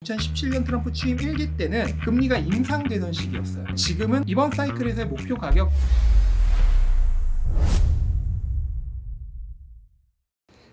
2017년 트럼프 취임 1기 때는 금리가 인상되던 시기였어요. 지금은 이번 사이클에서의 목표 가격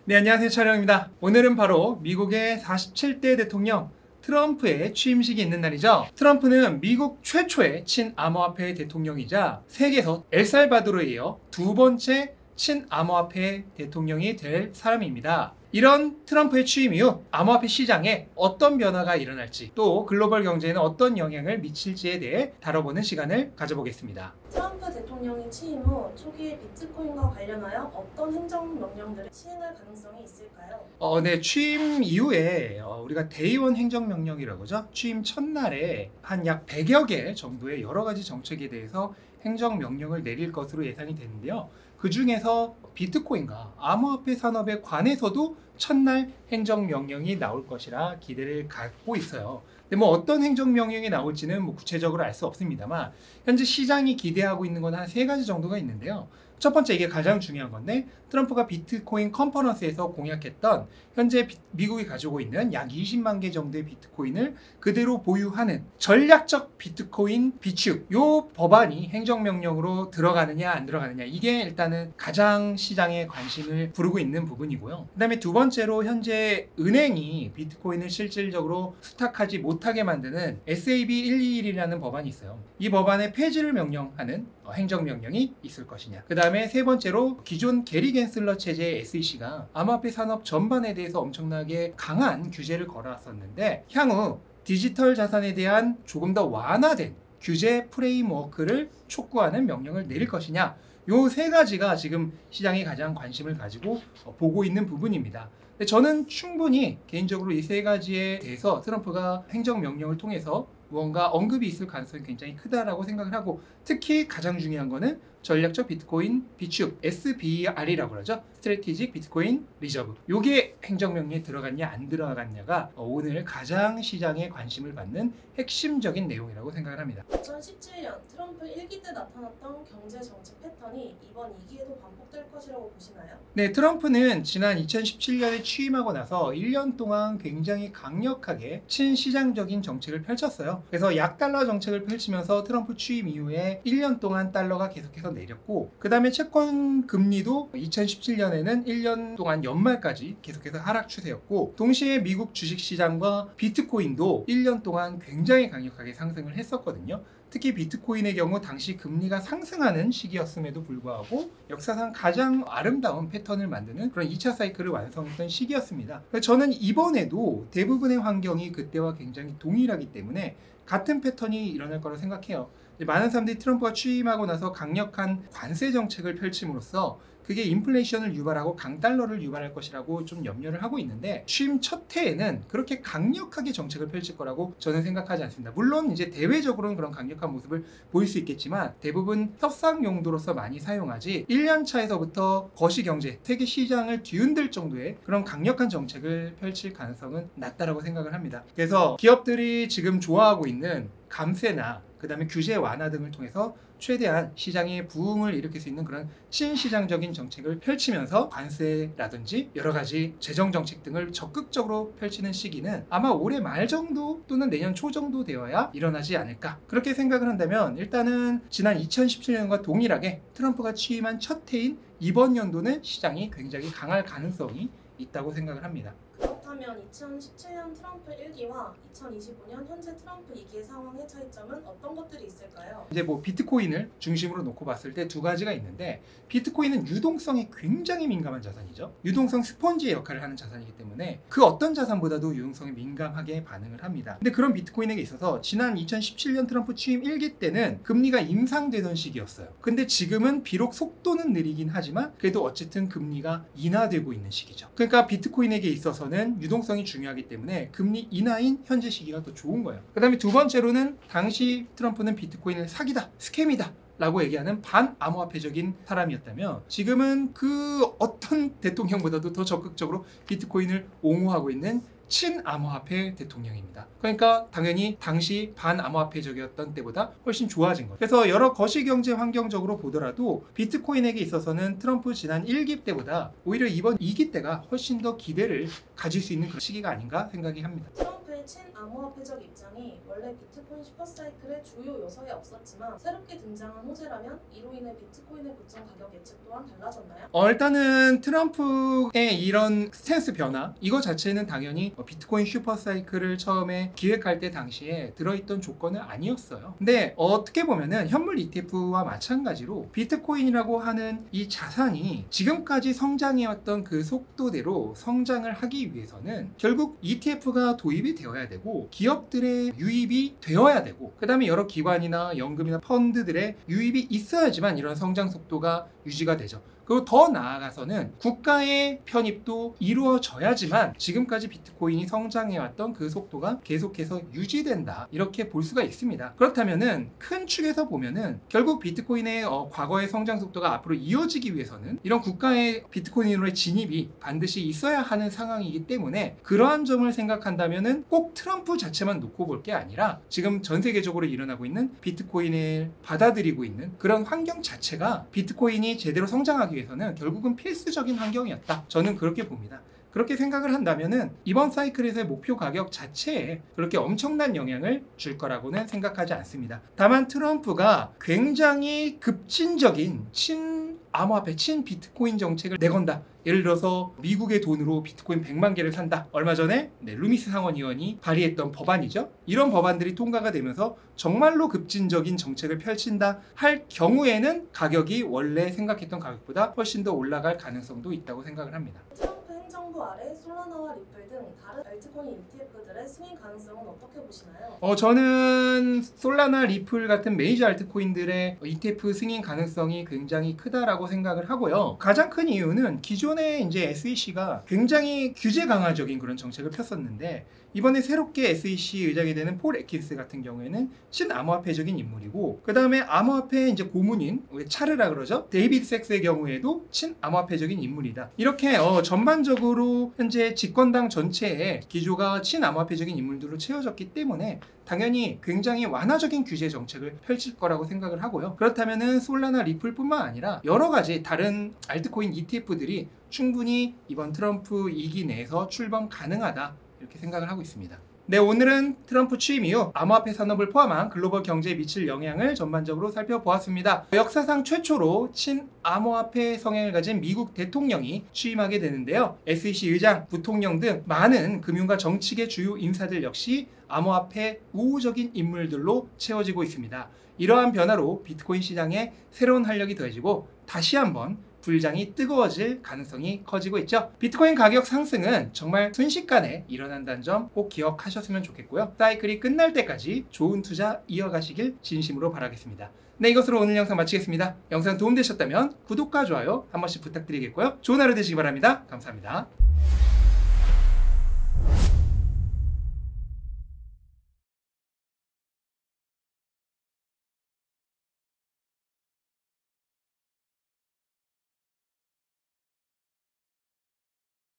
네, 안녕하세요. 촬영입니다. 오늘은 바로 미국의 47대 대통령 트럼프의 취임식이 있는 날이죠. 트럼프는 미국 최초의 친암호화폐 대통령이자 세계에서 엘살바도르에 이어 두 번째 친암호화폐 대통령이 될 사람입니다. 이런 트럼프의 취임 이후 암호화폐 시장에 어떤 변화가 일어날지, 또 글로벌 경제에는 어떤 영향을 미칠지에 대해 다뤄보는 시간을 가져보겠습니다. 트럼프 대통령이 취임 후 초기에 비트코인과 관련하여 어떤 행정명령들을 시행할 가능성이 있을까요? 네, 취임 이후에 우리가 대의원 행정명령이라고 하죠. 취임 첫날에 한 약 100여 개 정도의 여러 가지 정책에 대해서 행정명령을 내릴 것으로 예상이 되는데요. 그 중에서 비트코인과 암호화폐 산업에 관해서도 첫날 행정명령이 나올 것이라 기대를 갖고 있어요. 근데 어떤 행정명령이 나올지는 구체적으로 알 수 없습니다만, 현재 시장이 기대하고 있는 건 한 세 가지 정도가 있는데요. 첫 번째, 이게 가장 중요한 건데, 트럼프가 비트코인 컨퍼런스에서 공약했던 현재 미국이 가지고 있는 약 20만 개 정도의 비트코인을 그대로 보유하는 전략적 비트코인 비축, 요 법안이 행정명령으로 들어가느냐 안 들어가느냐, 이게 일단은 가장 시장에 관심을 부르고 있는 부분이고요. 그 다음에 두 번째로 현재 은행이 비트코인을 실질적으로 수탁하지 못하게 만드는 SAB 121이라는 법안이 있어요. 이 법안의 폐지를 명령하는 행정명령이 있을 것이냐. 그 다음에 세 번째로 기존 게리 겐슬러 체제의 SEC가 암호화폐 산업 전반에 대해서 엄청나게 강한 규제를 걸어왔었는데, 향후 디지털 자산에 대한 조금 더 완화된 규제 프레임워크를 촉구하는 명령을 내릴 것이냐. 요 세 가지가 지금 시장이 가장 관심을 가지고 보고 있는 부분입니다. 근데 저는 충분히 개인적으로 이 세 가지에 대해서 트럼프가 행정명령을 통해서 무언가 언급이 있을 가능성이 굉장히 크다라고 생각을 하고, 특히 가장 중요한 거는 전략적 비트코인 비축, SBR이라고 그러죠. 스트래티직 비트코인 리저브. 요게 행정명령에 들어갔냐 안 들어갔냐가 오늘 가장 시장에 관심을 받는 핵심적인 내용이라고 생각을 합니다. 2017년 트럼프 1기 때 나타났던 경제 정책 패턴이 이번 2기에도 반복될 것이라고 보시나요? 네, 트럼프는 지난 2017년에 취임하고 나서 1년 동안 굉장히 강력하게 친시장적인 정책을 펼쳤어요. 그래서 약달러 정책을 펼치면서 트럼프 취임 이후에 1년 동안 달러가 계속해서 내렸고, 그 다음에 채권 금리도 2017년에는 1년 동안 연말까지 계속해서 하락 추세였고, 동시에 미국 주식시장과 비트코인도 1년 동안 굉장히 강력하게 상승을 했었거든요. 특히 비트코인의 경우 당시 금리가 상승하는 시기였음에도 불구하고 역사상 가장 아름다운 패턴을 만드는 그런 2차 사이클을 완성했던 시기였습니다. 저는 이번에도 대부분의 환경이 그때와 굉장히 동일하기 때문에 같은 패턴이 일어날 거라고 생각해요. 많은 사람들이 트럼프가 취임하고 나서 강력한 관세 정책을 펼침으로써 그게 인플레이션을 유발하고 강달러를 유발할 것이라고 좀 염려를 하고 있는데, 취임 첫 해에는 그렇게 강력하게 정책을 펼칠 거라고 저는 생각하지 않습니다. 물론 이제 대외적으로는 그런 강력한 모습을 보일 수 있겠지만 대부분 협상 용도로서 많이 사용하지, 1년 차에서부터 거시경제, 세계 시장을 뒤흔들 정도의 그런 강력한 정책을 펼칠 가능성은 낮다라고 생각을 합니다. 그래서 기업들이 지금 좋아하고 있는 감세나 그 다음에 규제 완화 등을 통해서 최대한 시장에 부흥을 일으킬 수 있는 그런 친시장적인 정책을 펼치면서 관세라든지 여러 가지 재정 정책 등을 적극적으로 펼치는 시기는 아마 올해 말 정도 또는 내년 초 정도 되어야 일어나지 않을까, 그렇게 생각을 한다면 일단은 지난 2017년과 동일하게 트럼프가 취임한 첫 해인 이번 연도는 시장이 굉장히 강할 가능성이 있다고 생각을 합니다. 그렇다면 2017년 트럼프 1기와 2025년 현재 트럼프 2기의 상황의 차이점은 어떤 것들이 있을까요? 이제 비트코인을 중심으로 놓고 봤을 때 두 가지가 있는데, 비트코인은 유동성에 굉장히 민감한 자산이죠. 유동성 스펀지의 역할을 하는 자산이기 때문에 그 어떤 자산보다도 유동성에 민감하게 반응을 합니다. 근데 그런 비트코인에게 있어서 지난 2017년 트럼프 취임 1기 때는 금리가 인상되던 시기였어요. 근데 지금은 비록 속도는 느리긴 하지만 그래도 어쨌든 금리가 인하되고 있는 시기죠. 그러니까 비트코인에게 있어서는 유동성이 중요하기 때문에 금리 인하인 현재 시기가 더 좋은 거예요. 그 다음에 두 번째로는 당시 트럼프는 비트코인을 사기다, 스캠이다 라고 얘기하는 반암호화폐적인 사람이었다면, 지금은 그 어떤 대통령보다도 더 적극적으로 비트코인을 옹호하고 있는 친암호화폐 대통령입니다. 그러니까 당연히 당시 반암호화폐적이었던 때보다 훨씬 좋아진 거죠. 그래서 여러 거시경제 환경적으로 보더라도 비트코인에게 있어서는 트럼프 지난 1기 때보다 오히려 이번 2기 때가 훨씬 더 기대를 가질 수 있는 그런 시기가 아닌가 생각이 합니다. 트럼프의 트럼프의 친암호화폐적 입장이 원래 비트코인 슈퍼사이클의 주요 요소에 없었지만 새롭게 등장한 호재라면 이로 인해 비트코인의 고점 가격 예측 또한 달라졌나요? 일단은 트럼프의 이런 스탠스 변화 이거 자체는 당연히 비트코인 슈퍼사이클을 처음에 기획할 때 당시에 들어있던 조건은 아니었어요. 근데 어떻게 보면은 현물 ETF와 마찬가지로 비트코인이라고 하는 이 자산이 지금까지 성장해왔던 그 속도대로 성장을 하기 위해서는 결국 ETF가 도입이 되어야 되고 기업들의 유입이 되어야 되고 그 다음에 여러 기관이나 연금이나 펀드들의 유입이 있어야지만 이런 성장 속도가 유지가 되죠. 그리고 더 나아가서는 국가의 편입도 이루어져야지만 지금까지 비트코인이 성장해왔던 그 속도가 계속해서 유지된다 이렇게 볼 수가 있습니다. 그렇다면은 큰 축에서 보면은 결국 비트코인의 과거의 성장 속도가 앞으로 이어지기 위해서는 이런 국가의 비트코인으로의 진입이 반드시 있어야 하는 상황이기 때문에 그러한 점을 생각한다면은 꼭 트럼프 자체만 놓고 볼 게 아니라 지금 전 세계적으로 일어나고 있는 비트코인을 받아들이고 있는 그런 환경 자체가 비트코인이 제대로 성장하기 위해서는 결국은 필수적인 환경이었다. 저는 그렇게 봅니다. 그렇게 생각을 한다면은 이번 사이클에서의 목표 가격 자체에 그렇게 엄청난 영향을 줄 거라고는 생각하지 않습니다. 다만 트럼프가 굉장히 급진적인 친암호화폐, 친비트코인 정책을 내건다. 예를 들어서 미국의 돈으로 비트코인 100만 개를 산다. 얼마 전에 루미스 상원의원이 발의했던 법안이죠. 이런 법안들이 통과가 되면서 정말로 급진적인 정책을 펼친다 할 경우에는 가격이 원래 생각했던 가격보다 훨씬 더 올라갈 가능성도 있다고 생각을 합니다. 트럼프 행정부 아래 솔라나와 리플 등 다른 알트코인 ETF들의 승인 가능성은 어떻게 보시나요? 저는 솔라나, 리플 같은 메이저 알트코인들의 ETF 승인 가능성이 굉장히 크다라고 생각을 하고요. 가장 큰 이유는 기존에 이제 SEC가 굉장히 규제 강화적인 그런 정책을 폈었는데 이번에 새롭게 SEC 의장이 되는 폴 애킨스 같은 경우에는 친암호화폐적인 인물이고 그 다음에 암호화폐 이제 고문인 차르라 그러죠. 데이비드 섹스의 경우에도 친암호화폐적인 인물이다. 이렇게 전반적으로 현재 집권당 전체의 기조가 친암호화폐적인 인물들로 채워졌기 때문에 당연히 굉장히 완화적인 규제 정책을 펼칠 거라고 생각을 하고요. 그렇다면은 솔라나, 리플뿐만 아니라 여러 가지 다른 알트코인 ETF들이 충분히 이번 트럼프 2기 내에서 출범 가능하다. 이렇게 생각을 하고 있습니다. 네, 오늘은 트럼프 취임 이후 암호화폐 산업을 포함한 글로벌 경제에 미칠 영향을 전반적으로 살펴보았습니다. 역사상 최초로 친암호화폐 성향을 가진 미국 대통령이 취임하게 되는데요. SEC 의장, 부통령 등 많은 금융과 정치계 주요 인사들 역시 암호화폐 우호적인 인물들로 채워지고 있습니다. 이러한 변화로 비트코인 시장에 새로운 활력이 더해지고 다시 한번 불장이 뜨거워질 가능성이 커지고 있죠. 비트코인 가격 상승은 정말 순식간에 일어난다는 점 꼭 기억하셨으면 좋겠고요. 사이클이 끝날 때까지 좋은 투자 이어가시길 진심으로 바라겠습니다. 네, 이것으로 오늘 영상 마치겠습니다. 영상 도움되셨다면 구독과 좋아요 한 번씩 부탁드리겠고요. 좋은 하루 되시기 바랍니다. 감사합니다.